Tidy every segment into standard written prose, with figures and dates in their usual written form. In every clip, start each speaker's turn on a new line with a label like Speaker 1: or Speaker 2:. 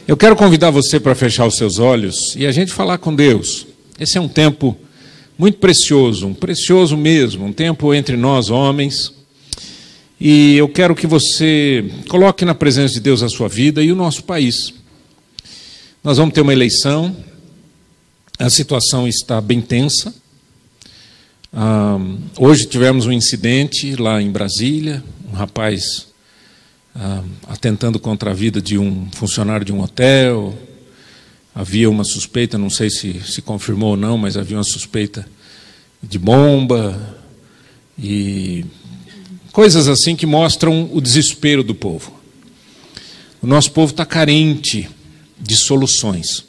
Speaker 1: Eu quero convidar você para fechar os seus olhos e a gente falar com Deus. Esse é um tempo muito precioso, um precioso mesmo, um tempo entre nós homens. E eu quero que você coloque na presença de Deus a sua vida e o nosso país. Nós vamos ter uma eleição, a situação está bem tensa. Hoje tivemos um incidente lá em Brasília, um rapaz atentando contra a vida de um funcionário de um hotel. Havia uma suspeita, não sei se confirmou ou não, mas havia uma suspeita de bomba e coisas assim que mostram o desespero do povo. O nosso povo está carente de soluções.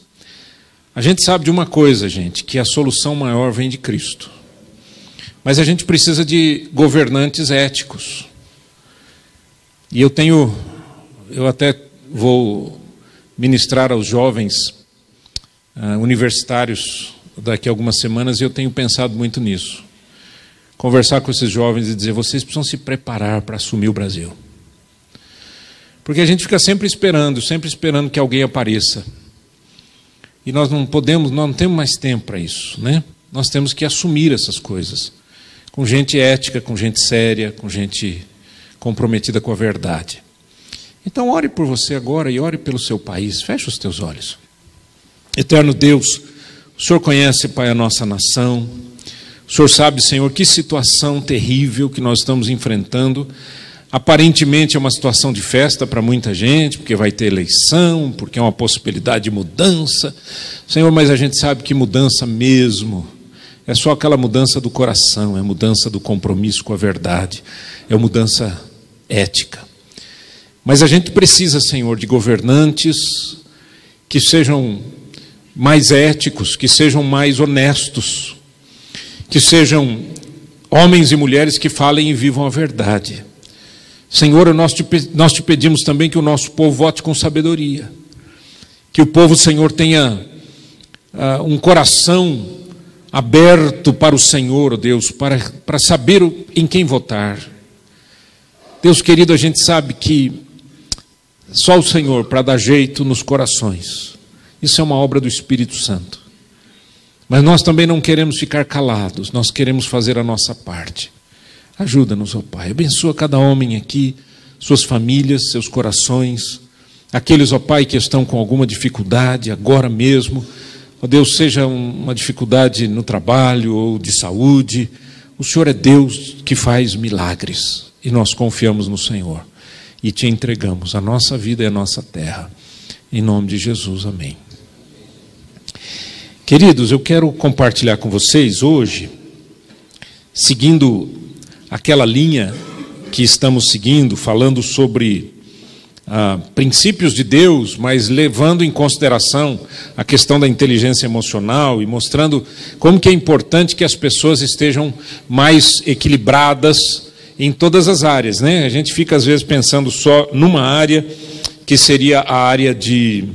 Speaker 1: A gente sabe de uma coisa, gente, que a solução maior vem de Cristo. Mas a gente precisa de governantes éticos. E eu até vou ministrar aos jovens universitários daqui a algumas semanas, e eu tenho pensado muito nisso. Conversar com esses jovens e dizer, vocês precisam se preparar para assumir o Brasil. Porque a gente fica sempre esperando que alguém apareça. E nós não temos mais tempo para isso, né? Nós temos que assumir essas coisas. Com gente ética, com gente séria, com gente comprometida com a verdade. Então ore por você agora e ore pelo seu país. Feche os teus olhos. Eterno Deus, o Senhor conhece, Pai, a nossa nação. O Senhor sabe, Senhor, que situação terrível que nós estamos enfrentando. Aparentemente é uma situação de festa para muita gente, porque vai ter eleição, porque é uma possibilidade de mudança. Senhor, mas a gente sabe que mudança mesmo é só aquela mudança do coração, é mudança do compromisso com a verdade, é mudança ética. Mas a gente precisa, Senhor, de governantes que sejam mais éticos, que sejam mais honestos, que sejam homens e mulheres que falem e vivam a verdade. Senhor, nós te pedimos também que o nosso povo vote com sabedoria, que o povo, Senhor, tenha um coração aberto para o Senhor, Deus, para saber em quem votar. Deus querido, a gente sabe que só o Senhor para dar jeito nos corações. Isso é uma obra do Espírito Santo. Mas nós também não queremos ficar calados, nós queremos fazer a nossa parte. Ajuda-nos, ó Pai. Abençoa cada homem aqui, suas famílias, seus corações. Aqueles, ó Pai, que estão com alguma dificuldade agora mesmo. Ó Deus, seja uma dificuldade no trabalho ou de saúde. O Senhor é Deus que faz milagres. E nós confiamos no Senhor. E te entregamos a nossa vida e a nossa terra. Em nome de Jesus, amém. Queridos, eu quero compartilhar com vocês hoje, seguindo aquela linha que estamos seguindo, falando sobre princípios de Deus, mas levando em consideração a questão da inteligência emocional e mostrando como que é importante que as pessoas estejam mais equilibradas em todas as áreas, né? A gente fica às vezes pensando só numa área, que seria a área de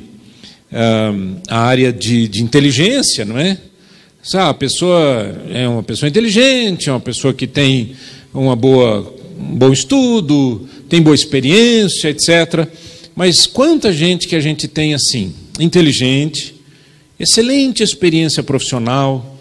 Speaker 1: inteligência, não é? A pessoa é uma pessoa inteligente, é uma pessoa que tem um bom estudo, tem boa experiência, etc. Mas quanta gente que a gente tem assim, inteligente, excelente experiência profissional,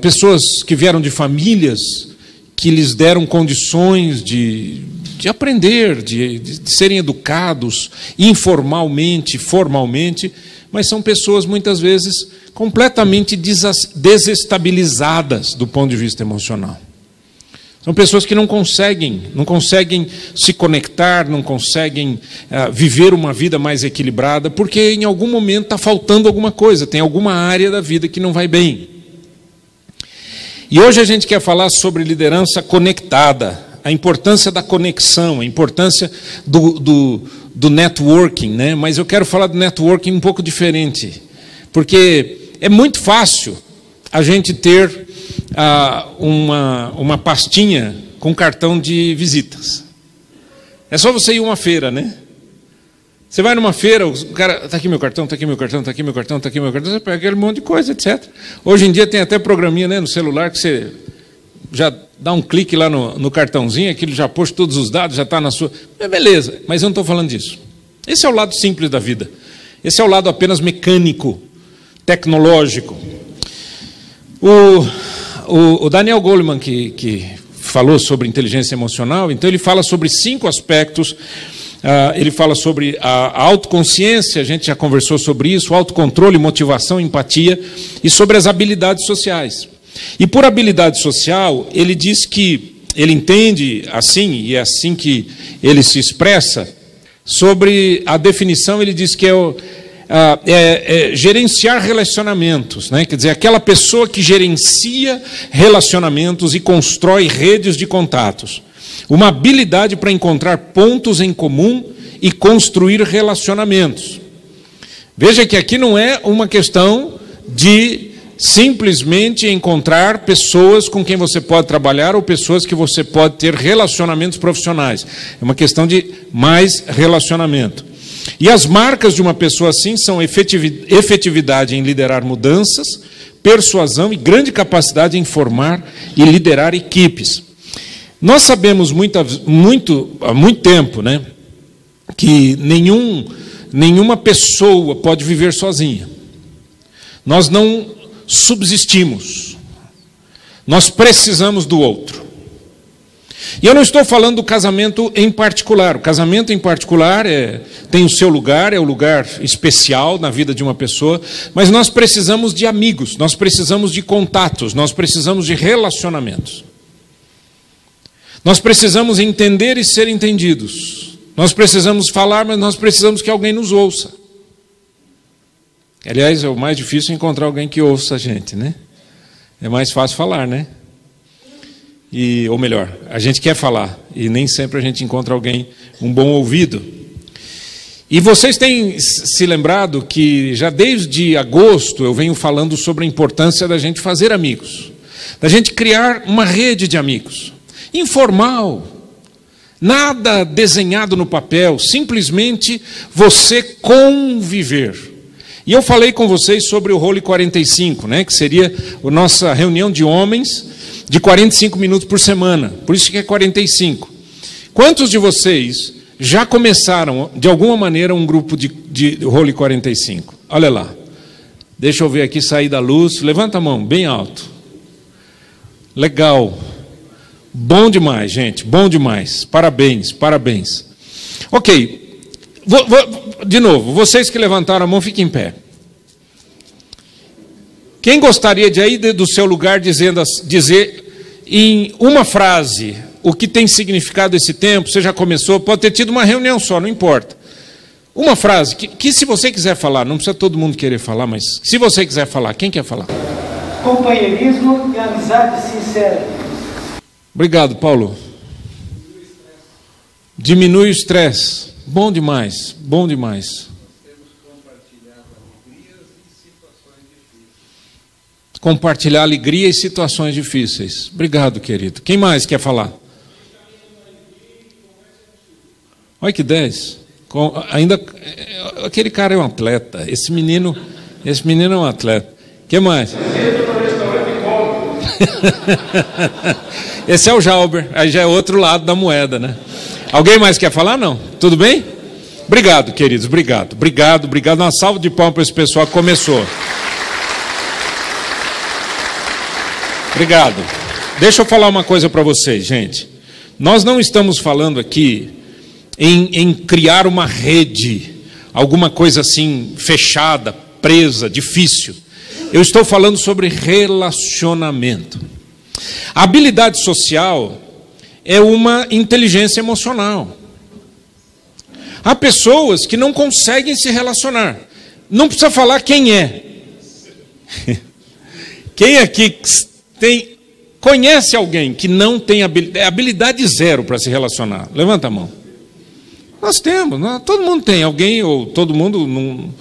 Speaker 1: pessoas que vieram de famílias que lhes deram condições de aprender, de serem educados informalmente, formalmente, mas são pessoas muitas vezes completamente desestabilizadas do ponto de vista emocional. São pessoas que não conseguem se conectar, não conseguem viver uma vida mais equilibrada, porque em algum momento está faltando alguma coisa, tem alguma área da vida que não vai bem. E hoje a gente quer falar sobre liderança conectada, a importância da conexão, a importância do networking, né? Mas eu quero falar do networking um pouco diferente, porque é muito fácil a gente ter uma pastinha com cartão de visitas. É só você ir a uma feira, né? Você vai numa feira, o cara, está aqui meu cartão, está aqui meu cartão, está aqui meu cartão, está aqui meu cartão, você pega aquele monte de coisa, etc. Hoje em dia tem até programinha, né, no celular que você já dá um clique lá no cartãozinho, aquilo já pôs todos os dados, já está na sua... Beleza, mas eu não estou falando disso. Esse é o lado simples da vida. Esse é o lado apenas mecânico, tecnológico. O Daniel Goleman, que falou sobre inteligência emocional, então ele fala sobre 5 aspectos. Ele fala sobre a autoconsciência, a gente já conversou sobre isso, autocontrole, motivação, empatia, e sobre as habilidades sociais. E por habilidade social, ele diz que, ele entende assim, e é assim que ele se expressa, sobre a definição, ele diz que é gerenciar relacionamentos, né? Quer dizer, aquela pessoa que gerencia relacionamentos e constrói redes de contatos. Uma habilidade para encontrar pontos em comum e construir relacionamentos. Veja que aqui não é uma questão de simplesmente encontrar pessoas com quem você pode trabalhar ou pessoas que você pode ter relacionamentos profissionais. É uma questão de mais relacionamento. E as marcas de uma pessoa assim são efetividade em liderar mudanças, persuasão e grande capacidade em formar e liderar equipes. Nós sabemos há muito tempo, né, que nenhuma pessoa pode viver sozinha. Nós não subsistimos. Nós precisamos do outro. E eu não estou falando do casamento em particular. O casamento em particular tem o seu lugar, é o lugar especial na vida de uma pessoa, mas nós precisamos de amigos, nós precisamos de contatos, nós precisamos de relacionamentos. Nós precisamos entender e ser entendidos. Nós precisamos falar, mas nós precisamos que alguém nos ouça. Aliás, é o mais difícil encontrar alguém que ouça a gente, né? É mais fácil falar, né? Ou melhor, a gente quer falar e nem sempre a gente encontra alguém, um bom ouvido. E vocês têm se lembrado que já desde agosto eu venho falando sobre a importância da gente fazer amigos, da gente criar uma rede de amigos. Informal, nada desenhado no papel, simplesmente você conviver. E eu falei com vocês sobre o Role 45, né, que seria a nossa reunião de homens de 45 minutos por semana, por isso que é 45. Quantos de vocês já começaram, de alguma maneira, um grupo de Role 45? Olha lá, deixa eu ver aqui, sair da luz, levanta a mão, bem alto. Legal. Bom demais, gente, bom demais. Parabéns, parabéns. Ok, de novo, vocês que levantaram a mão, fiquem em pé. Quem gostaria de aí do seu lugar dizer em uma frase o que tem significado esse tempo? Você já começou, pode ter tido uma reunião só, não importa. Uma frase que se você quiser falar, não precisa todo mundo querer falar, mas se você quiser falar, quem quer falar?
Speaker 2: Companheirismo e amizade sincera.
Speaker 1: Obrigado, Paulo. Diminui o estresse. Bom demais, bom demais. Compartilhar alegria e situações difíceis. Obrigado, querido. Quem mais quer falar? Olha que 10. Ainda aquele cara é um atleta. Esse menino é um atleta. Que mais? Esse é o Jauber, aí já é outro lado da moeda, né? Alguém mais quer falar? Não? Tudo bem? Obrigado, queridos, obrigado. Uma salva de palmas para esse pessoal que começou. Obrigado. Deixa eu falar uma coisa para vocês, gente. Nós não estamos falando aqui em criar uma rede, alguma coisa assim fechada, presa, difícil. Eu estou falando sobre relacionamento. A habilidade social é uma inteligência emocional. Há pessoas que não conseguem se relacionar. Não precisa falar quem é. Quem aqui conhece alguém que não tem habilidade zero para se relacionar? Levanta a mão. Nós temos, todo mundo tem alguém, ou todo mundo não,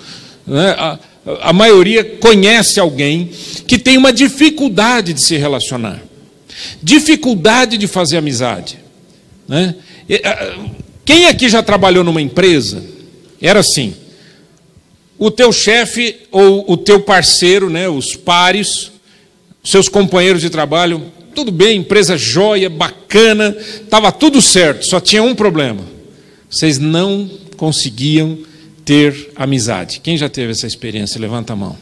Speaker 1: né? A maioria conhece alguém que tem uma dificuldade de se relacionar, dificuldade de fazer amizade, né? Quem aqui já trabalhou numa empresa? Era assim, o teu chefe ou o teu parceiro, né, os pares, seus companheiros de trabalho, tudo bem, empresa jóia, bacana, estava tudo certo, só tinha um problema: vocês não conseguiam ter amizade. Quem já teve essa experiência? Levanta a mão.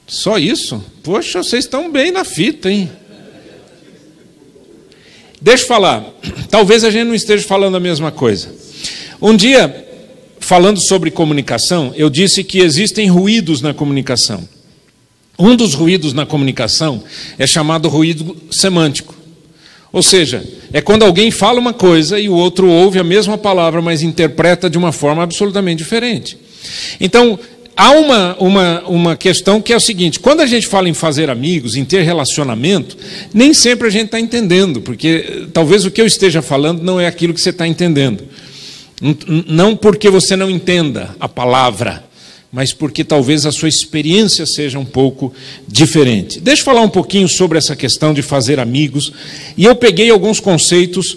Speaker 1: Só isso? Poxa, vocês estão bem na fita, hein? Deixa eu falar. Talvez a gente não esteja falando a mesma coisa. Um dia, falando sobre comunicação, eu disse que existem ruídos na comunicação. Um dos ruídos na comunicação é chamado ruído semântico. Ou seja, é quando alguém fala uma coisa e o outro ouve a mesma palavra, mas interpreta de uma forma absolutamente diferente. Então, há uma questão que é o seguinte: quando a gente fala em fazer amigos, em ter relacionamento, nem sempre a gente está entendendo, porque talvez o que eu esteja falando não é aquilo que você está entendendo. Não porque você não entenda a palavra, mas porque talvez a sua experiência seja um pouco diferente. Deixa eu falar um pouquinho sobre essa questão de fazer amigos. E eu peguei alguns conceitos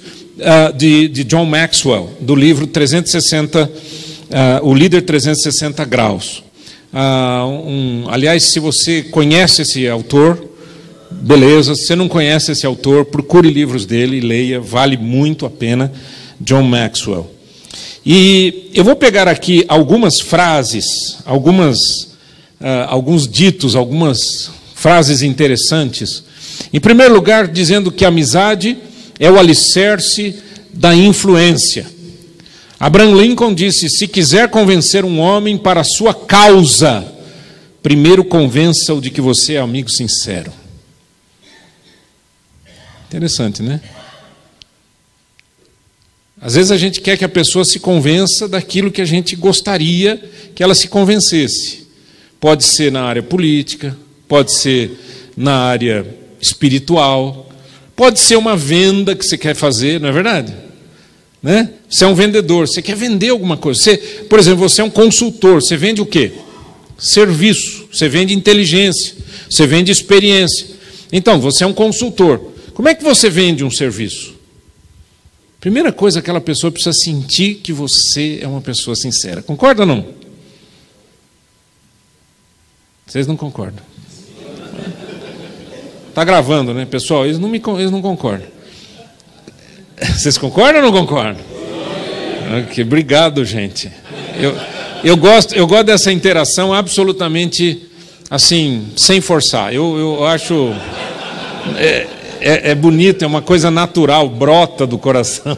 Speaker 1: de John Maxwell, do livro 360, O Líder 360 Graus. Aliás, se você conhece esse autor, beleza. Se você não conhece esse autor, procure livros dele e leia, vale muito a pena. John Maxwell. E eu vou pegar aqui algumas frases, alguns ditos, algumas frases interessantes. Em primeiro lugar, dizendo que a amizade é o alicerce da influência. Abraham Lincoln disse: se quiser convencer um homem para a sua causa, primeiro convença-o de que você é amigo sincero. Interessante, né? Às vezes a gente quer que a pessoa se convença daquilo que a gente gostaria que ela se convencesse. Pode ser na área política, pode ser na área espiritual, pode ser uma venda que você quer fazer, não é verdade? Né? Você é um vendedor, você quer vender alguma coisa. Você, por exemplo, você é um consultor, você vende o quê? Serviço, você vende inteligência, você vende experiência. Então, você é um consultor. Como é que você vende um serviço? Primeira coisa, aquela pessoa precisa sentir que você é uma pessoa sincera. Concorda ou não? Vocês não concordam. Está gravando, né? Pessoal, eles não concordam. Vocês concordam ou não concordam? Okay, obrigado, gente. Eu gosto dessa interação absolutamente assim, sem forçar. Eu acho... É bonito, é uma coisa natural, brota do coração.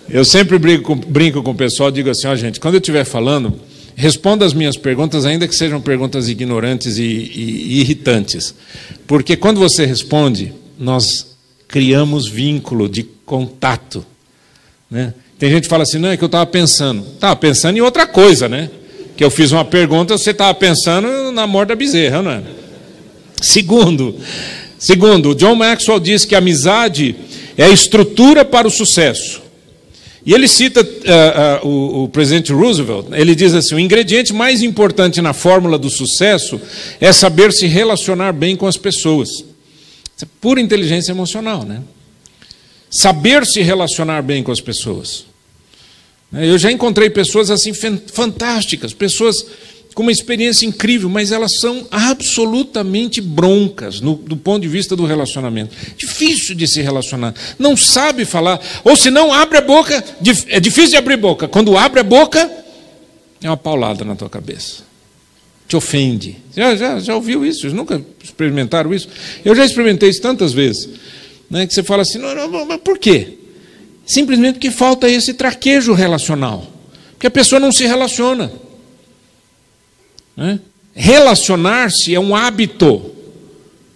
Speaker 1: Eu sempre brinco com o pessoal, digo assim: ó, gente, quando eu estiver falando, responda as minhas perguntas, ainda que sejam perguntas ignorantes e irritantes. Porque quando você responde, nós criamos vínculo de contato. Né? Tem gente que fala assim: não, é que eu estava pensando. Estava pensando em outra coisa, né? Que eu fiz uma pergunta, você estava pensando na morte da bezerra, não é? Segundo, John Maxwell diz que a amizade é a estrutura para o sucesso. E ele cita o presidente Roosevelt, ele diz assim: o ingrediente mais importante na fórmula do sucesso é saber se relacionar bem com as pessoas. Isso é pura inteligência emocional, né? Saber se relacionar bem com as pessoas. Eu já encontrei pessoas assim fantásticas, pessoas com uma experiência incrível, mas elas são absolutamente broncas do ponto de vista do relacionamento. Difícil de se relacionar, não sabe falar, ou se não abre a boca, é difícil de abrir a boca. Quando abre a boca, é uma paulada na tua cabeça, te ofende. Já ouviu isso? Vocês nunca experimentaram isso? Eu já experimentei isso tantas vezes, né, que você fala assim: não, mas por quê? Simplesmente porque falta esse traquejo relacional, porque a pessoa não se relaciona. Relacionar-se é um hábito.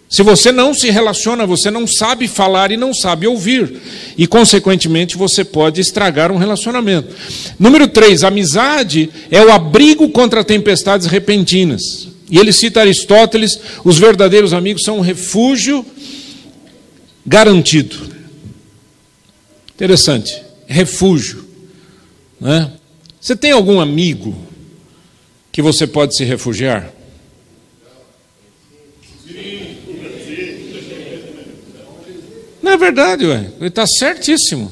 Speaker 1: Se você não se relaciona, você não sabe falar e não sabe ouvir, e consequentemente você pode estragar um relacionamento. Número 3, amizade é o abrigo contra tempestades repentinas. E ele cita Aristóteles: os verdadeiros amigos são um refúgio garantido. Interessante, refúgio, né? Você tem algum amigo que você pode se refugiar? Não é verdade, ué. Ele está certíssimo.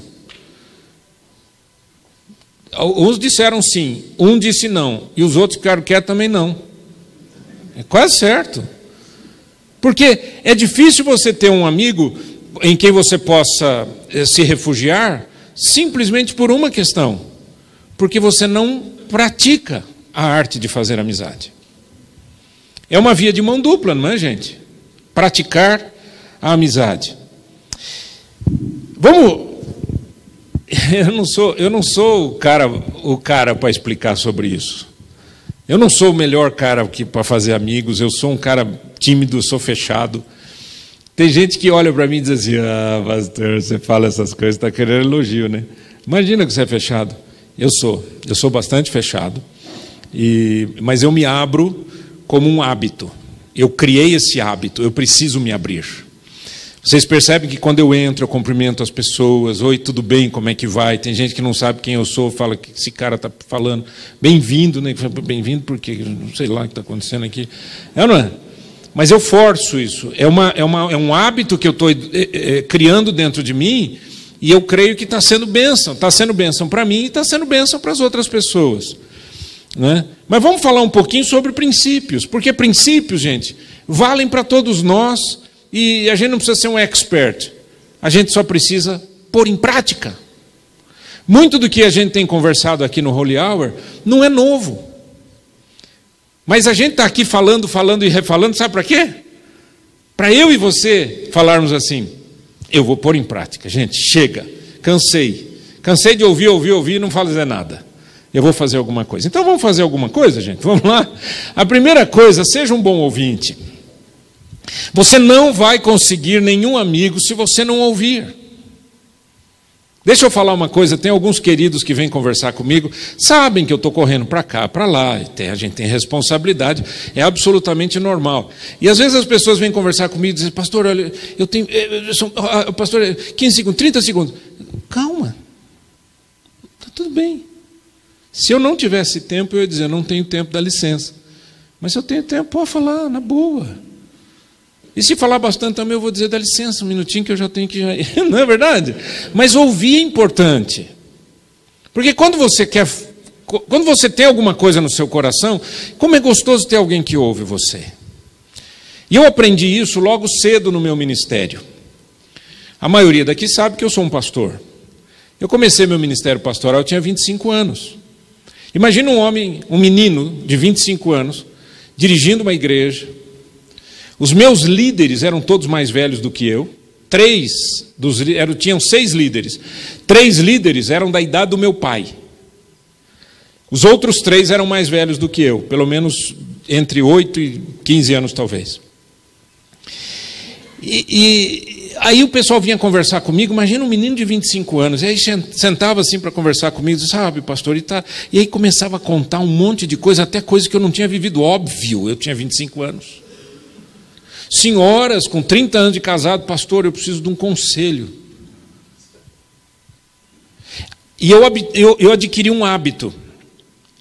Speaker 1: Uns disseram sim, um disse não, e os outros ficaram quietos também não. É quase certo. Porque é difícil você ter um amigo em quem você possa se refugiar simplesmente por uma questão. porque você não pratica a arte de fazer amizade. É uma via de mão dupla, não é, gente? Praticar a amizade. Vamos... Eu não sou o cara para explicar sobre isso. Eu não sou o melhor cara para fazer amigos, eu sou um cara tímido, sou fechado. Tem gente que olha para mim e diz assim, pastor, você fala essas coisas, está querendo elogio, né? Imagina que você é fechado. Eu sou bastante fechado, mas eu me abro como um hábito. Eu criei esse hábito, eu preciso me abrir. Vocês percebem que quando eu entro, eu cumprimento as pessoas, oi, tudo bem, como é que vai? Tem gente que não sabe quem eu sou, fala que esse cara está falando, bem-vindo, né? Bem-vindo porque não sei lá o que está acontecendo aqui. É ou não é? Mas eu forço isso, é um hábito que eu estou criando dentro de mim, e eu creio que está sendo bênção para mim e está sendo bênção para as outras pessoas. Né? Mas vamos falar um pouquinho sobre princípios, porque princípios, gente, valem para todos nós, e a gente não precisa ser um expert, a gente só precisa pôr em prática. Muito do que a gente tem conversado aqui no Holy Hour não é novo. Mas a gente está aqui falando e refalando, sabe para quê? Para eu e você falarmos assim, eu vou pôr em prática. Gente, chega, cansei de ouvir e não fazer nada. Eu vou fazer alguma coisa. Então vamos fazer alguma coisa, gente? Vamos lá? A primeira coisa, seja um bom ouvinte. Você não vai conseguir nenhum amigo se você não ouvir. Deixa eu falar uma coisa, tem alguns queridos que vêm conversar comigo, sabem que eu estou correndo para cá, para lá, a gente tem responsabilidade, é absolutamente normal. E às vezes as pessoas vêm conversar comigo e dizem, pastor, olha, eu tenho, pastor, 15 segundos, 30 segundos. Calma, está tudo bem. Se eu não tivesse tempo, eu ia dizer, não tenho tempo, dá licença. Mas se eu tenho tempo, pode falar, na boa. E se falar bastante também, eu vou dizer, dá licença, um minutinho que eu já tenho que ir. Não é verdade? Mas ouvir é importante. Porque quando você tem alguma coisa no seu coração, como é gostoso ter alguém que ouve você. E eu aprendi isso logo cedo no meu ministério. A maioria daqui sabe que eu sou um pastor. Eu comecei meu ministério pastoral, eu tinha 25 anos. Imagina um menino de 25 anos, dirigindo uma igreja. Os meus líderes eram todos mais velhos do que eu. Tinham 6 líderes. 3 líderes eram da idade do meu pai. Os outros 3 eram mais velhos do que eu, pelo menos entre 8 e 15 anos, talvez. E aí o pessoal vinha conversar comigo, imagina um menino de 25 anos, e aí sentava assim para conversar comigo, dizia, sabe, pastor, e aí começava a contar um monte de coisa, até coisas que eu não tinha vivido, óbvio, eu tinha 25 anos. Senhoras com 30 anos de casado, pastor, eu preciso de um conselho. E eu adquiri um hábito.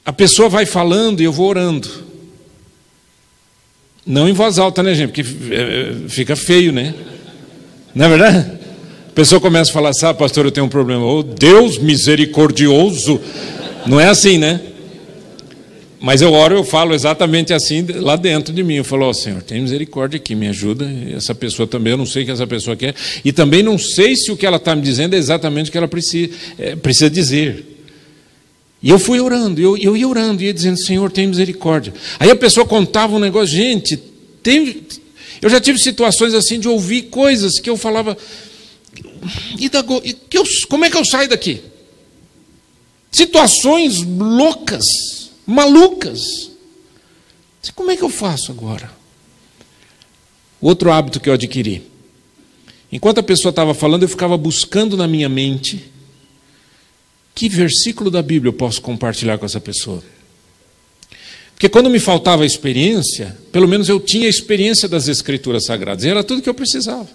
Speaker 1: A pessoa vai falando e eu vou orando. Não em voz alta, né, gente? Porque fica feio, né? Não é verdade? A pessoa começa a falar, sabe, pastor, eu tenho um problema. Oh, Deus misericordioso. Não é assim, né? Mas eu oro, eu falo exatamente assim lá dentro de mim. Eu falo, ó, Senhor, tem misericórdia aqui, me ajuda. Essa pessoa também, eu não sei o que essa pessoa quer. E também não sei se o que ela está me dizendo é exatamente o que ela precisa dizer. E eu fui orando, eu ia orando, ia dizendo, Senhor, tem misericórdia. Aí a pessoa contava um negócio, gente, eu já tive situações assim de ouvir coisas que eu falava, como é que eu saio daqui? Situações loucas, malucas. Como é que eu faço agora? Outro hábito que eu adquiri. Enquanto a pessoa estava falando, eu ficava buscando na minha mente que versículo da Bíblia eu posso compartilhar com essa pessoa. Porque quando me faltava experiência, pelo menos eu tinha a experiência das Escrituras Sagradas. E era tudo que eu precisava.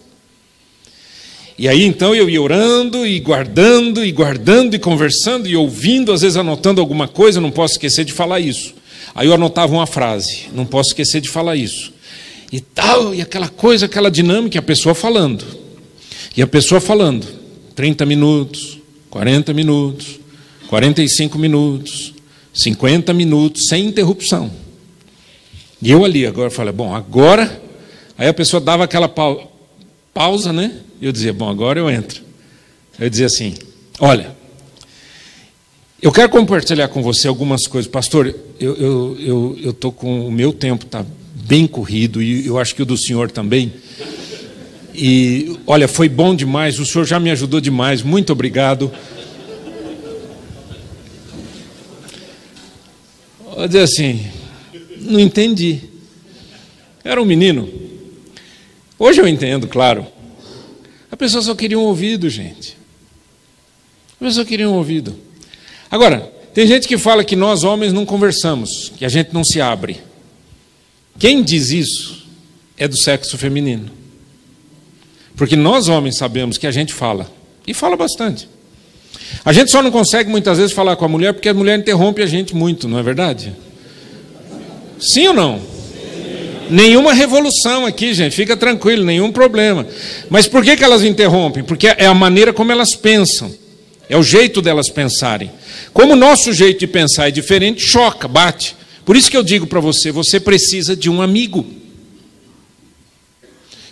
Speaker 1: E aí então eu ia orando e guardando e conversando e ouvindo, às vezes anotando alguma coisa, não posso esquecer de falar isso. Aí eu anotava uma frase, não posso esquecer de falar isso. E tal, e aquela coisa, aquela dinâmica, a pessoa falando. E a pessoa falando, 30 minutos, 40 minutos, 45 minutos, 50 minutos, sem interrupção. E eu ali, agora falei, bom, agora... Aí a pessoa dava aquela pausa, né? E eu dizia, bom, agora eu entro. Eu dizia assim, olha, Eu quero compartilhar com você algumas coisas. Pastor, eu estou com o meu tempo, está bem corrido, e eu acho que o do senhor também. E, olha, foi bom demais, o senhor já me ajudou demais, muito obrigado. Vou dizer assim, não entendi. Era um menino. Hoje eu entendo, claro. A pessoa só queria um ouvido, gente. A pessoa queria um ouvido. Agora, tem gente que fala que nós homens não conversamos, que a gente não se abre. Quem diz isso é do sexo feminino. Porque nós homens sabemos que a gente fala, e fala bastante. A gente só não consegue muitas vezes falar com a mulher porque a mulher interrompe a gente muito, não é verdade? Sim ou não? Nenhuma revolução aqui, gente, fica tranquilo, nenhum problema. Mas por que elas interrompem? Porque é a maneira como elas pensam, é o jeito delas pensarem. Como o nosso jeito de pensar é diferente, choca, bate. Por isso que eu digo para você, você precisa de um amigo.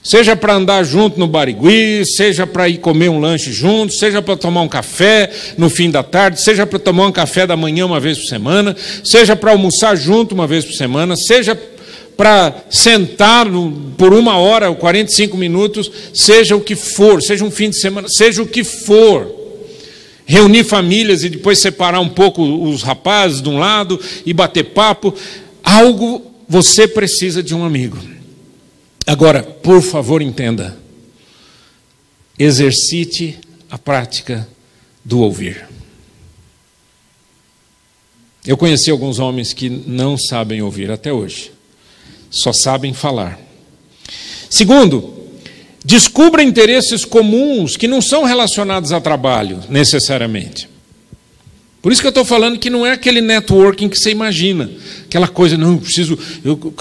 Speaker 1: Seja para andar junto no Barigui, seja para ir comer um lanche junto, seja para tomar um café no fim da tarde, seja para tomar um café da manhã uma vez por semana, seja para almoçar junto uma vez por semana, seja para sentar por 1 hora ou 45 minutos, seja o que for, seja um fim de semana, seja o que for. Reunir famílias e depois separar um pouco os rapazes de um lado e bater papo. Algo, você precisa de um amigo. Agora, por favor, entenda. Exercite a prática do ouvir. Eu conheci alguns homens que não sabem ouvir até hoje. Só sabem falar. Segundo, descubra interesses comuns que não são relacionados a trabalho, necessariamente. Por isso que eu estou falando que não é aquele networking que você imagina. Aquela coisa, não, eu preciso...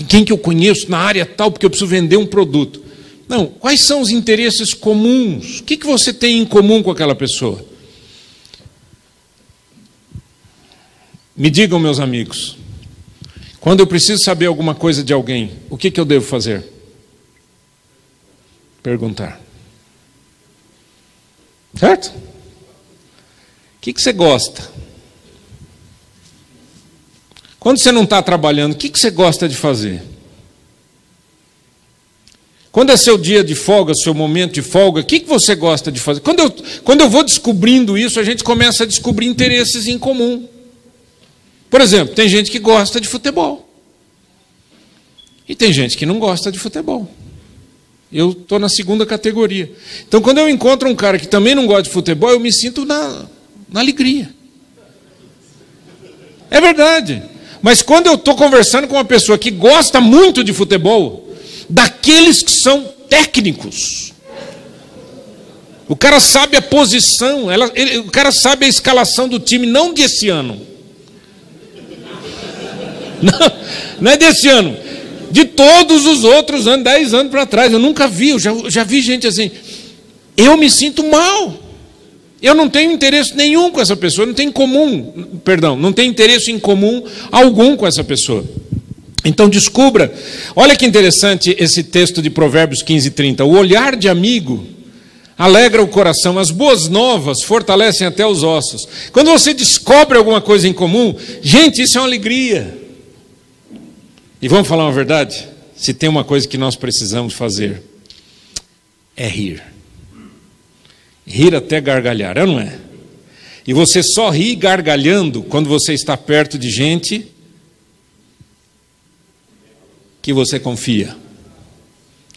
Speaker 1: quem que eu conheço na área tal, porque eu preciso vender um produto. Não, quais são os interesses comuns? O que você tem em comum com aquela pessoa? Me digam, meus amigos, quando eu preciso saber alguma coisa de alguém, o que eu devo fazer? Perguntar. Certo? O que você gosta? Quando você não está trabalhando, o que você gosta de fazer? Quando é seu dia de folga, seu momento de folga, o que você gosta de fazer? Quando eu vou descobrindo isso, a gente começa a descobrir interesses em comum. Por exemplo, tem gente que gosta de futebol. E tem gente que não gosta de futebol. Eu estou na segunda categoria. Então, quando eu encontro um cara que também não gosta de futebol, eu me sinto na alegria. É verdade. Mas quando eu estou conversando com uma pessoa que gosta muito de futebol, daqueles que são técnicos, o cara sabe a posição, o cara sabe a escalação do time, não desse ano. Não é desse ano. De todos os outros anos, 10 anos para trás, eu nunca vi, eu já vi gente assim. Eu me sinto mal. Eu não tenho interesse nenhum com essa pessoa, não tenho não tenho interesse em comum algum com essa pessoa. Então descubra, olha que interessante esse texto de Provérbios 15:30. O olhar de amigo alegra o coração, as boas novas fortalecem até os ossos. Quando você descobre alguma coisa em comum, gente, isso é uma alegria. E vamos falar uma verdade? Se tem uma coisa que nós precisamos fazer, é rir. Rir até gargalhar, não é? E você só ri gargalhando quando você está perto de gente que você confia.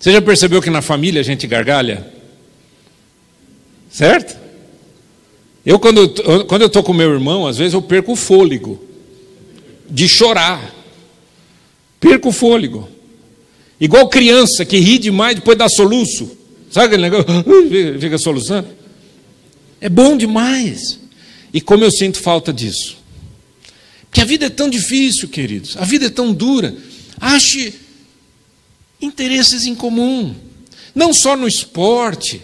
Speaker 1: Você já percebeu que na família a gente gargalha? Certo? Quando eu estou com meu irmão, às vezes eu perco o fôlego de chorar. Perco o fôlego. Igual criança que ri demais depois dá soluço. Sabe aquele negócio? Fica soluçando. É bom demais. E como eu sinto falta disso. Porque a vida é tão difícil, queridos. A vida é tão dura. Ache interesses em comum. Não só no esporte.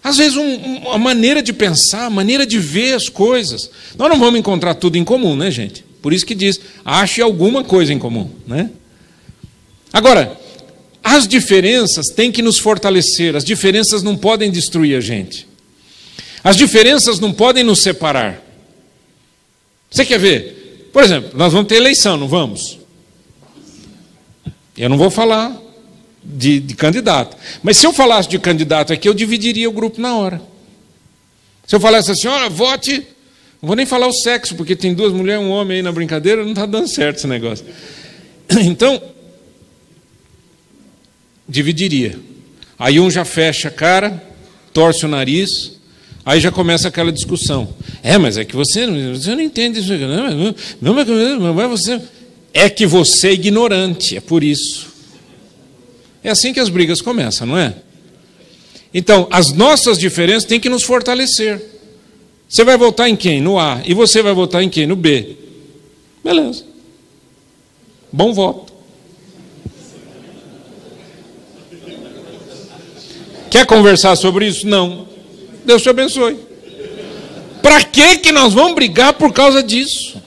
Speaker 1: Às vezes uma maneira de pensar, maneira de ver as coisas. Nós não vamos encontrar tudo em comum, né, gente? Por isso que diz, ache alguma coisa em comum, né? Agora, as diferenças têm que nos fortalecer. As diferenças não podem destruir a gente. As diferenças não podem nos separar. Você quer ver? Por exemplo, nós vamos ter eleição, não vamos? Eu não vou falar de candidato. Mas se eu falasse de candidato aqui, eu dividiria o grupo na hora. Se eu falasse assim, olha, vote... Não vou nem falar o sexo, porque tem 2 mulheres e um homem aí na brincadeira, não está dando certo esse negócio. Então, dividiria. Aí um já fecha a cara, torce o nariz, aí já começa aquela discussão. Mas é que você não entende isso. Não é você. É que você é ignorante, é por isso. É assim que as brigas começam, não é? Então, as nossas diferenças têm que nos fortalecer. Você vai votar em quem? No A. E você vai votar em quem? No B. Beleza. Bom voto. Quer conversar sobre isso? Não. Deus te abençoe. Para que nós vamos brigar por causa disso?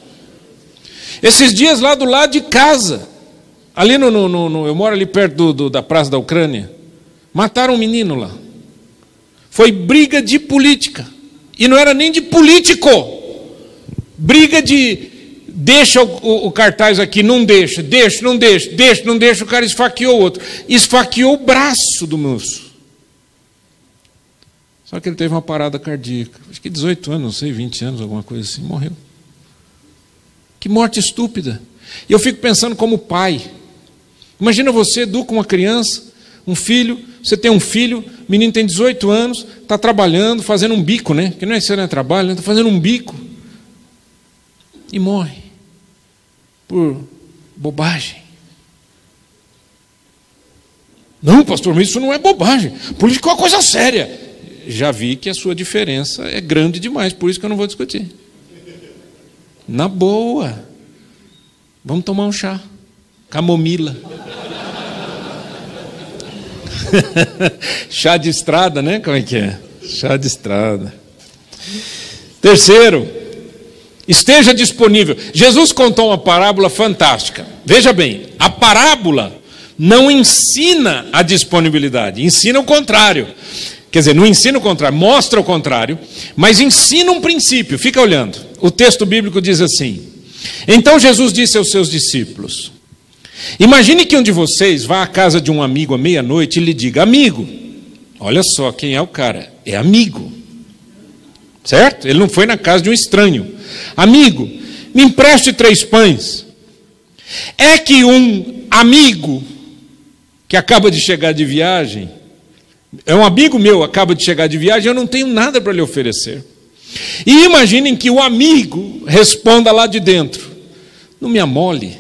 Speaker 1: Esses dias lá do lado de casa, ali eu moro ali perto da Praça da Ucrânia, mataram um menino lá. Foi briga de política. E não era nem de político. Briga de deixa o cartaz aqui, não deixa, não deixa, o cara esfaqueou o outro. Esfaqueou o braço do moço. Só que ele teve uma parada cardíaca. Acho que 18 anos, não sei, 20 anos, alguma coisa assim, morreu. Que morte estúpida. E eu fico pensando como pai. Imagina você educa uma criança, um filho, você tem um filho, o menino tem 18 anos, está trabalhando, fazendo um bico, né? Que não é isso, não é trabalho, está fazendo um bico. E morre. Por bobagem. Não, pastor, mas isso não é bobagem. Política é uma coisa séria. Já vi que a sua diferença é grande demais, por isso que eu não vou discutir. Na boa. Vamos tomar um chá. Camomila. Chá de estrada, né? Como é que é? Chá de estrada. Terceiro, esteja disponível. Jesus contou uma parábola fantástica. Veja bem, a parábola não ensina a disponibilidade, ensina o contrário. Quer dizer, não ensina o contrário, mostra o contrário, mas ensina um princípio. Fica olhando. O texto bíblico diz assim: então Jesus disse aos seus discípulos: imagine que um de vocês vá à casa de um amigo à meia-noite e lhe diga: amigo, olha só quem é o cara, é amigo, certo? Ele não foi na casa de um estranho. Amigo, me empreste 3 pães. É que um amigo que acaba de chegar de viagem, é um amigo meu, acaba de chegar de viagem, eu não tenho nada para lhe oferecer. E imaginem que o amigo responda lá de dentro: não me amole,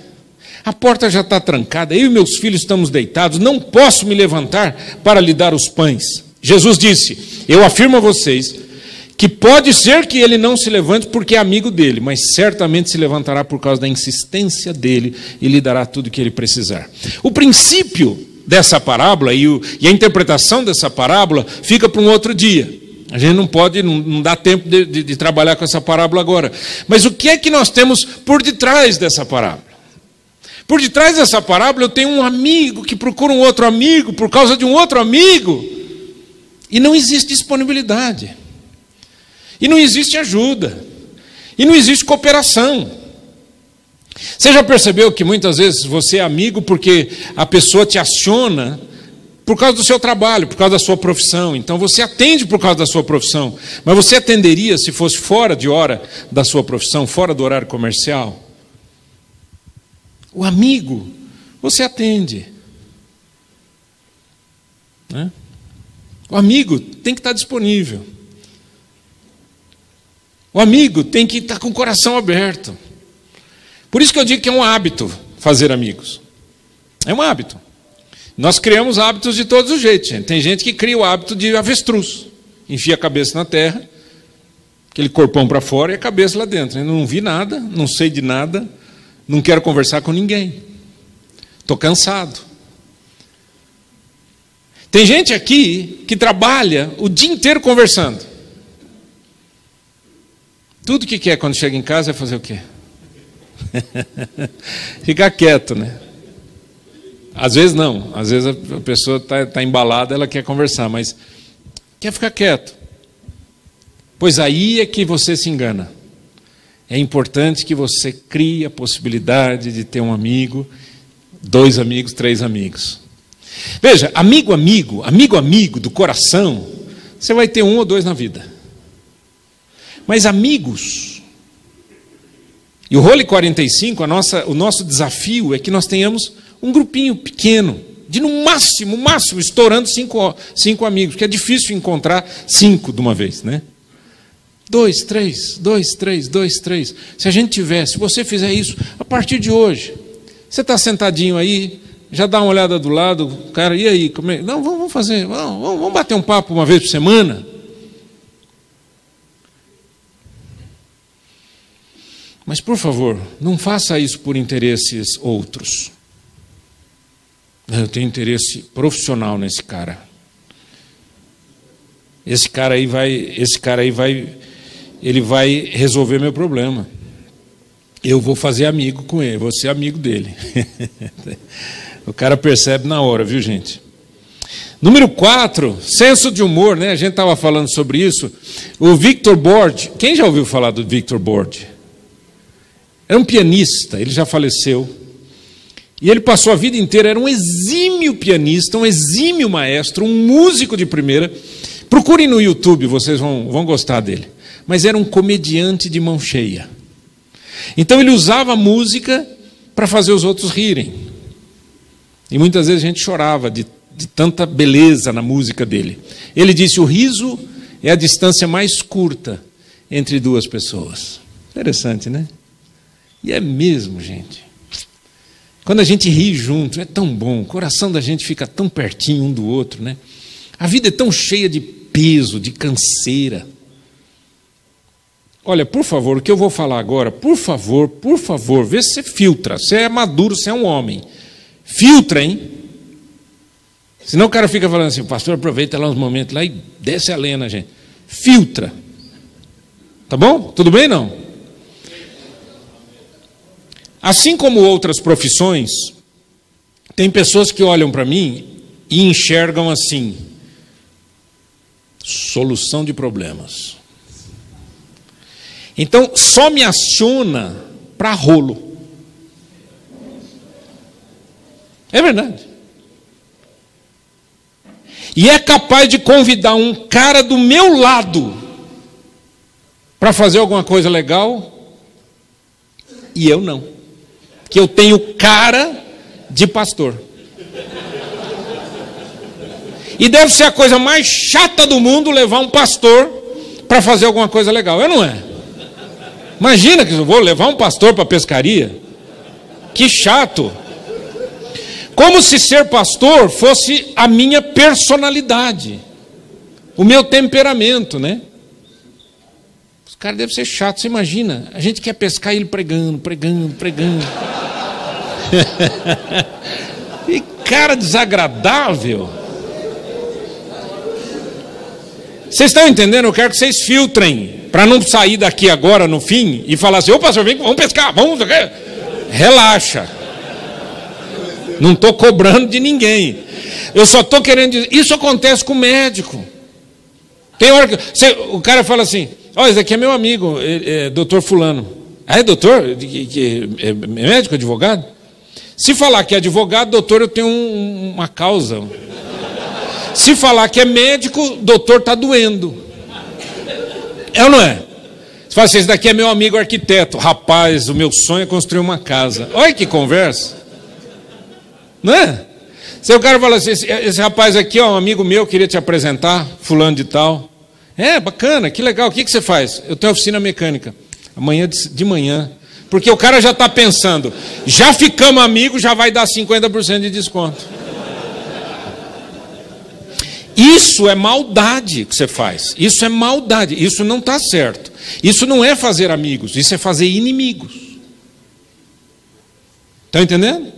Speaker 1: a porta já está trancada, eu e meus filhos estamos deitados, não posso me levantar para lhe dar os pães. Jesus disse: eu afirmo a vocês que pode ser que ele não se levante porque é amigo dele, mas certamente se levantará por causa da insistência dele e lhe dará tudo o que ele precisar. O princípio dessa parábola e a interpretação dessa parábola fica para um outro dia. A gente não pode, não dá tempo de trabalhar com essa parábola agora. Mas o que é que nós temos por detrás dessa parábola? Por detrás dessa parábola eu tenho um amigo que procura um outro amigo por causa de um outro amigo. E não existe disponibilidade. E não existe ajuda. E não existe cooperação. Você já percebeu que muitas vezes você é amigo porque a pessoa te aciona por causa do seu trabalho, por causa da sua profissão. Então você atende por causa da sua profissão. Mas você atenderia se fosse fora de hora da sua profissão, fora do horário comercial? O amigo, você atende. Né? O amigo tem que estar disponível. O amigo tem que estar com o coração aberto. Por isso que eu digo que é um hábito fazer amigos. É um hábito. Nós criamos hábitos de todos os jeitos, gente. Tem gente que cria o hábito de avestruz. Enfia a cabeça na terra, aquele corpão para fora e a cabeça lá dentro. Eu não vi nada, não sei de nada, não quero conversar com ninguém. Estou cansado. Tem gente aqui que trabalha o dia inteiro conversando. Tudo que quer quando chega em casa é fazer o quê? Ficar quieto, né? Às vezes não, às vezes a pessoa está embalada, ela quer conversar, mas quer ficar quieto. Pois aí é que você se engana. é importante que você crie a possibilidade de ter um amigo, 2 amigos, 3 amigos. Veja, amigo do coração, você vai ter 1 ou 2 na vida. Mas amigos, e o Role 45, o nosso desafio é que nós tenhamos um grupinho pequeno, de no máximo, estourando 5 amigos, que é difícil encontrar 5 de uma vez, né? 2, 3. Se a gente tiver, se você fizer isso, a partir de hoje, você está sentadinho aí, já dá uma olhada do lado, cara, e aí? Como é? Não, vamos fazer, vamos bater um papo uma vez por semana. Mas, por favor, não faça isso por interesses outros. Eu tenho interesse profissional nesse cara. Esse cara aí vai, ele vai resolver meu problema. Eu vou fazer amigo com ele, vou ser amigo dele. O cara percebe na hora, viu, gente? Número 4, senso de humor, né? A gente estava falando sobre isso. O Victor Borge, quem já ouviu falar do Victor Borge? Era um pianista, ele já faleceu. E ele passou a vida inteira, era um exímio pianista, um exímio maestro, um músico de primeira. Procurem no YouTube, vocês vão gostar dele. Mas era um comediante de mão cheia. Então ele usava a música para fazer os outros rirem. E muitas vezes a gente chorava de tanta beleza na música dele. Ele disse: o riso é a distância mais curta entre 2 pessoas. Interessante, né? E é mesmo, gente. Quando a gente ri junto, é tão bom. O coração da gente fica tão pertinho um do outro, né? A vida é tão cheia de peso, de canseira. Olha, por favor, o que eu vou falar agora, por favor, vê se você filtra. Você é maduro, você é um homem. Filtra, hein? Senão o cara fica falando assim: pastor, aproveita lá uns momentos lá e desce a lenha na gente. Filtra. Tá bom? Tudo bem, não? Assim como outras profissões, tem pessoas que olham para mim e enxergam assim: solução de problemas. Então, só me aciona para rolo. É verdade. E é capaz de convidar um cara do meu lado para fazer alguma coisa legal, e eu não. Que eu tenho cara de pastor. E deve ser a coisa mais chata do mundo levar um pastor para fazer alguma coisa legal, não é? Imagina que eu vou levar um pastor para a pescaria. Que chato. Como se ser pastor fosse a minha personalidade, o meu temperamento, né? Os caras devem ser chatos. Você imagina, a gente quer pescar e ele pregando. E cara desagradável. Vocês estão entendendo? Eu quero que vocês filtrem, para não sair daqui agora no fim e falar assim: ô pastor, vem, vamos pescar, vamos. Relaxa. Não estou cobrando de ninguém. Eu só estou querendo dizer, isso acontece com o médico. Tem hora que o cara fala assim: ó, esse aqui é meu amigo, doutor fulano. Ah, é doutor? É médico, advogado? Se falar que é advogado, doutor, eu tenho uma causa. Se falar que é médico, doutor, está doendo. É ou não é? Você fala assim: esse daqui é meu amigo arquiteto. Rapaz, o meu sonho é construir uma casa. Olha que conversa. Não é? Se o cara fala assim: esse rapaz aqui, ó, um amigo meu, queria te apresentar, fulano de tal. É, bacana, que legal. O que você faz? Eu tenho oficina mecânica. Amanhã de manhã. Porque o cara já está pensando: já ficamos amigos, já vai dar 50% de desconto. Isso é maldade que você faz. Isso é maldade. Isso não está certo. Isso não é fazer amigos. Isso é fazer inimigos. Estão entendendo?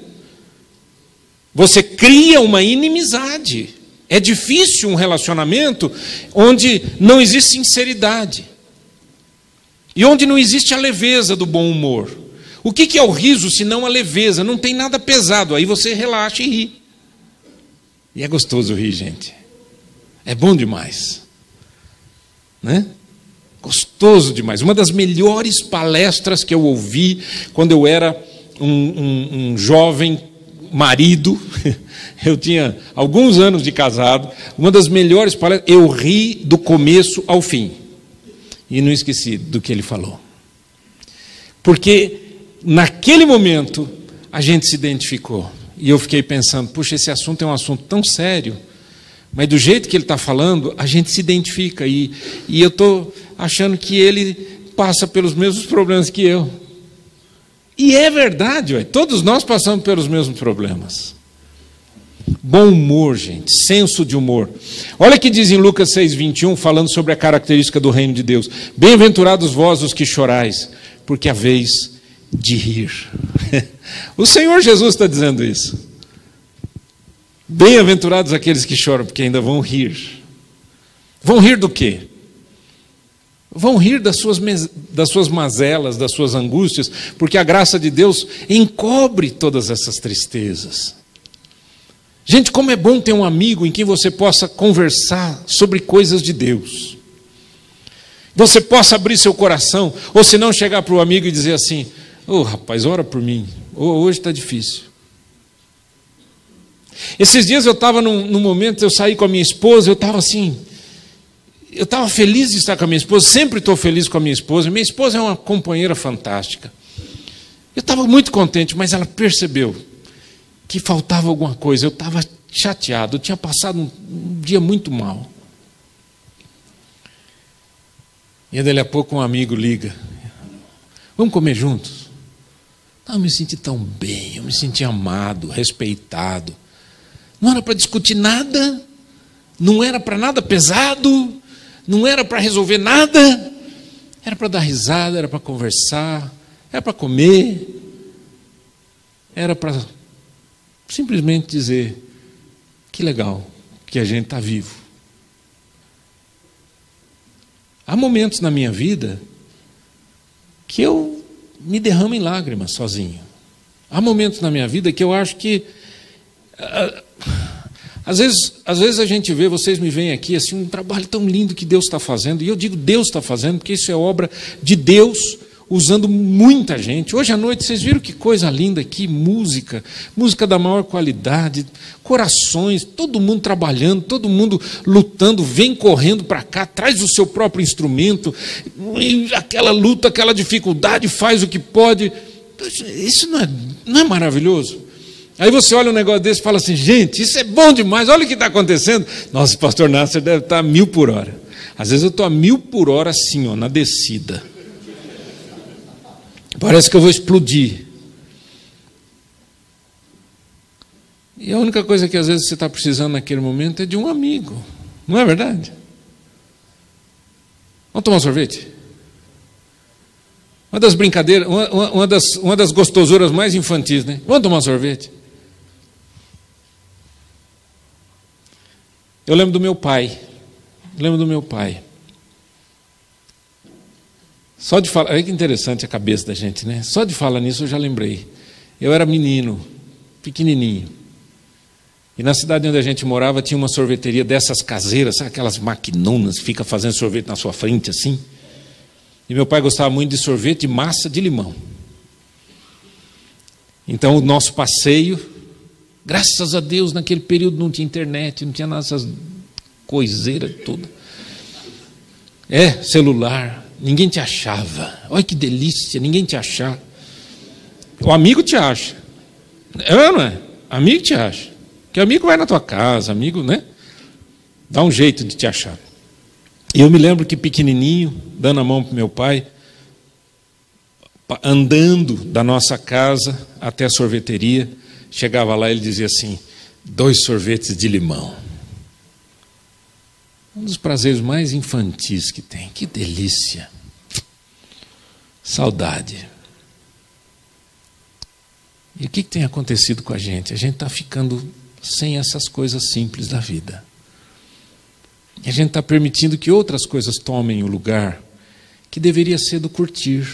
Speaker 1: Você cria uma inimizade. É difícil um relacionamento onde não existe sinceridade. E onde não existe a leveza do bom humor. O que é o riso se não a leveza? Não tem nada pesado. Aí você relaxa e ri. E é gostoso rir, gente. É bom demais. Né? Gostoso demais. Uma das melhores palestras que eu ouvi quando eu era um jovem marido. Eu tinha alguns anos de casado. Uma das melhores palestras. Eu ri do começo ao fim. E não esqueci do que ele falou. Porque naquele momento a gente se identificou. E eu fiquei pensando, puxa, esse assunto é um assunto tão sério. Mas do jeito que ele está falando, a gente se identifica. E eu estou achando que ele passa pelos mesmos problemas que eu. E é verdade, ué, todos nós passamos pelos mesmos problemas. Bom humor, gente, senso de humor. Olha o que diz em Lucas 6:21, falando sobre a característica do reino de Deus. Bem-aventurados vós os que chorais, porque haveis de rir. O Senhor Jesus está dizendo isso. Bem-aventurados aqueles que choram, porque ainda vão rir. Vão rir do quê? Vão rir das suas mazelas, das suas angústias, porque a graça de Deus encobre todas essas tristezas. Gente, como é bom ter um amigo em quem você possa conversar sobre coisas de Deus. Você possa abrir seu coração, ou se não chegar para o amigo e dizer assim, ô rapaz, ora por mim, hoje está difícil. Esses dias eu estava num momento, eu saí com a minha esposa, eu estava assim, eu estava feliz de estar com a minha esposa, sempre estou feliz com a minha esposa é uma companheira fantástica. Eu estava muito contente, mas ela percebeu que faltava alguma coisa, eu estava chateado, eu tinha passado um dia muito mal. E daí a pouco um amigo liga, vamos comer juntos? Não, eu me senti tão bem, eu me senti amado, respeitado. Não era para discutir nada, não era para nada pesado, não era para resolver nada, era para dar risada, era para conversar, era para comer, era para simplesmente dizer, que legal que a gente está vivo. Há momentos na minha vida que eu me derramo em lágrimas sozinho. Há momentos na minha vida que eu acho que às vezes a gente vê, vocês me veem aqui, assim, um trabalho tão lindo que Deus está fazendo, e eu digo Deus está fazendo, porque isso é obra de Deus, usando muita gente. Hoje à noite, vocês viram que coisa linda aqui, música da maior qualidade, corações, todo mundo trabalhando, todo mundo lutando, vem correndo para cá, traz o seu próprio instrumento, e aquela luta, aquela dificuldade, faz o que pode. Isso não é maravilhoso? Aí você olha um negócio desse e fala assim, gente, isso é bom demais, olha o que está acontecendo. Nossa, o pastor Nasser deve estar a 1000 por hora. Às vezes eu estou a 1000 por hora assim, ó, na descida. Parece que eu vou explodir. E a única coisa que às vezes você está precisando naquele momento é de um amigo. Não é verdade? Vamos tomar um sorvete? Uma das brincadeiras, uma das gostosuras mais infantis, né? Vamos tomar um sorvete? Eu lembro do meu pai. Só de falar, olha que interessante a cabeça da gente, né? Só de falar nisso eu já lembrei. Eu era menino, pequenininho. E na cidade onde a gente morava tinha uma sorveteria dessas caseiras, sabe aquelas maquinonas que ficam fazendo sorvete na sua frente assim? E meu pai gostava muito de sorvete e massa de limão. Então o nosso passeio, graças a Deus, naquele período não tinha internet, não tinha nada dessas coiseiras todas. Celular. Ninguém te achava. Olha que delícia, ninguém te achar. O amigo te acha. Não é? Amigo te acha. Porque amigo vai na tua casa, amigo, né? Dá um jeito de te achar. E eu me lembro que pequenininho, dando a mão para meu pai, andando da nossa casa até a sorveteria, chegava lá e ele dizia assim, 2 sorvetes de limão. Um dos prazeres mais infantis que tem. Que delícia. Saudade. E o que tem acontecido com a gente? A gente está ficando sem essas coisas simples da vida. E a gente está permitindo que outras coisas tomem o lugar que deveria ser do curtir,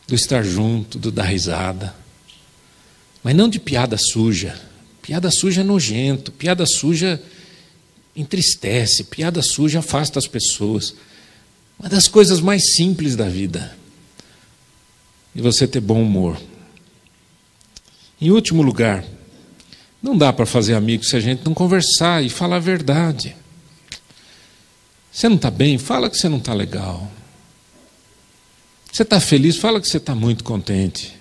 Speaker 1: do estar junto, do dar risada. Mas não de piada suja. Piada suja é nojento, piada suja entristece, piada suja afasta as pessoas. Uma das coisas mais simples da vida. E você ter bom humor. Em último lugar, não dá para fazer amigos se a gente não conversar e falar a verdade. Você não está bem? Fala que você não está legal. Você está feliz? Fala que você está muito contente.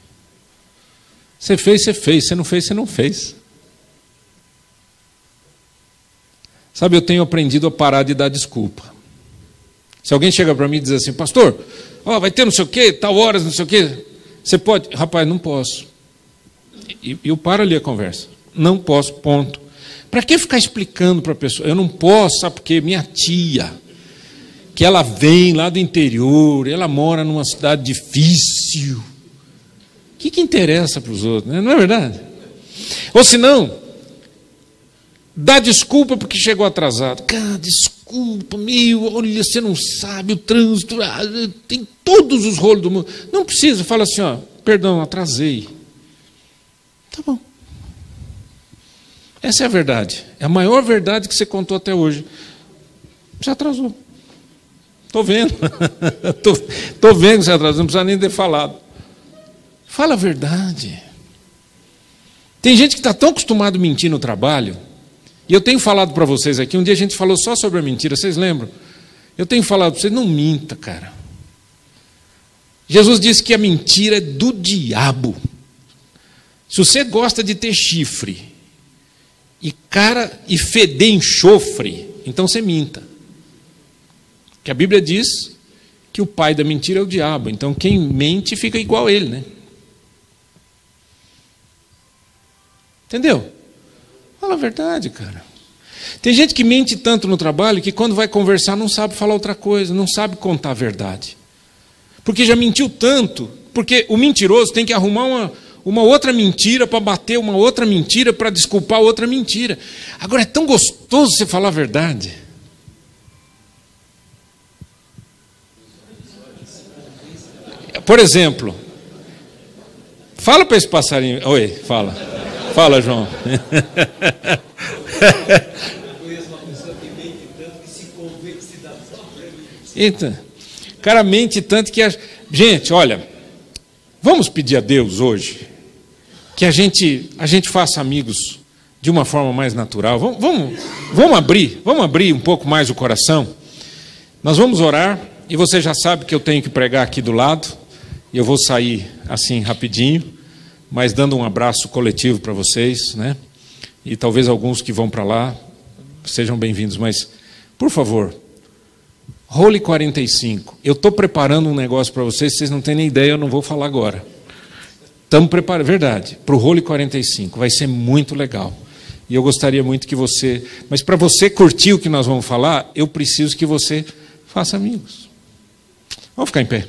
Speaker 1: Você fez, você fez. Você não fez, você não fez. Sabe, eu tenho aprendido a parar de dar desculpa. Se alguém chega para mim e diz assim, pastor, vai ter não sei o quê, tal horas, não sei o quê. Você pode? Rapaz, não posso. E eu paro ali a conversa. Não posso, ponto. Para que ficar explicando para a pessoa? Eu não posso, sabe porque minha tia, que ela vem lá do interior, ela mora numa cidade difícil. O que interessa para os outros? Não é verdade? Ou se não, dá desculpa porque chegou atrasado. Cara, desculpa, olha, você não sabe, o trânsito, tem todos os rolos do mundo. Não precisa, fala assim, perdão, atrasei. Tá bom. Essa é a verdade. É a maior verdade que você contou até hoje. Você atrasou. Estou vendo. Estou vendo que você atrasou, não precisa nem ter falado. Fala a verdade. Tem gente que está tão acostumado a mentir no trabalho, e eu tenho falado para vocês aqui, um dia a gente falou só sobre a mentira, vocês lembram? Eu tenho falado para vocês, não minta, cara. Jesus disse que a mentira é do diabo. Se você gosta de ter chifre, e feder enxofre, então você minta. Porque a Bíblia diz que o pai da mentira é o diabo. Então quem mente fica igual a ele, né? Entendeu? Fala a verdade, cara. Tem gente que mente tanto no trabalho que quando vai conversar não sabe falar outra coisa, não sabe contar a verdade. Porque já mentiu tanto, porque o mentiroso tem que arrumar uma outra mentira para bater uma outra mentira, para desculpar outra mentira. Agora é tão gostoso você falar a verdade. Por exemplo, fala para esse passarinho. Oi, fala. Fala, João. Eita, o cara mente tanto que... Gente, olha, vamos pedir a Deus hoje que a gente faça amigos de uma forma mais natural. Vamos abrir um pouco mais o coração. Nós vamos orar, e você já sabe que eu tenho que pregar aqui do lado, e eu vou sair assim rapidinho, mas dando um abraço coletivo para vocês, né? E talvez alguns que vão para lá sejam bem-vindos, mas, por favor, Role 45, eu estou preparando um negócio para vocês não têm nem ideia, eu não vou falar agora. Estamos preparando, verdade, para o Role 45, vai ser muito legal. E eu gostaria muito que você... Mas para você curtir o que nós vamos falar, eu preciso que você faça amigos. Vamos ficar em pé.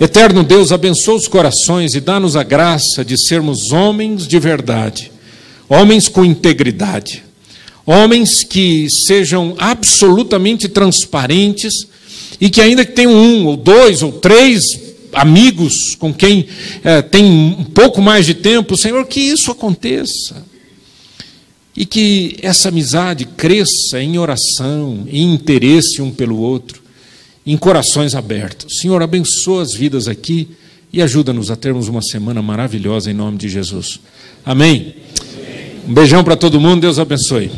Speaker 1: Eterno Deus, abençoa os corações e dá-nos a graça de sermos homens de verdade, homens com integridade, homens que sejam absolutamente transparentes e que ainda que tenham 1 ou 2 ou 3 amigos com quem tem um pouco mais de tempo, Senhor, que isso aconteça. E que essa amizade cresça em oração, em interesse um pelo outro, em corações abertos. Senhor, abençoa as vidas aqui e ajuda-nos a termos uma semana maravilhosa em nome de Jesus. Amém? Um beijão para todo mundo, Deus abençoe.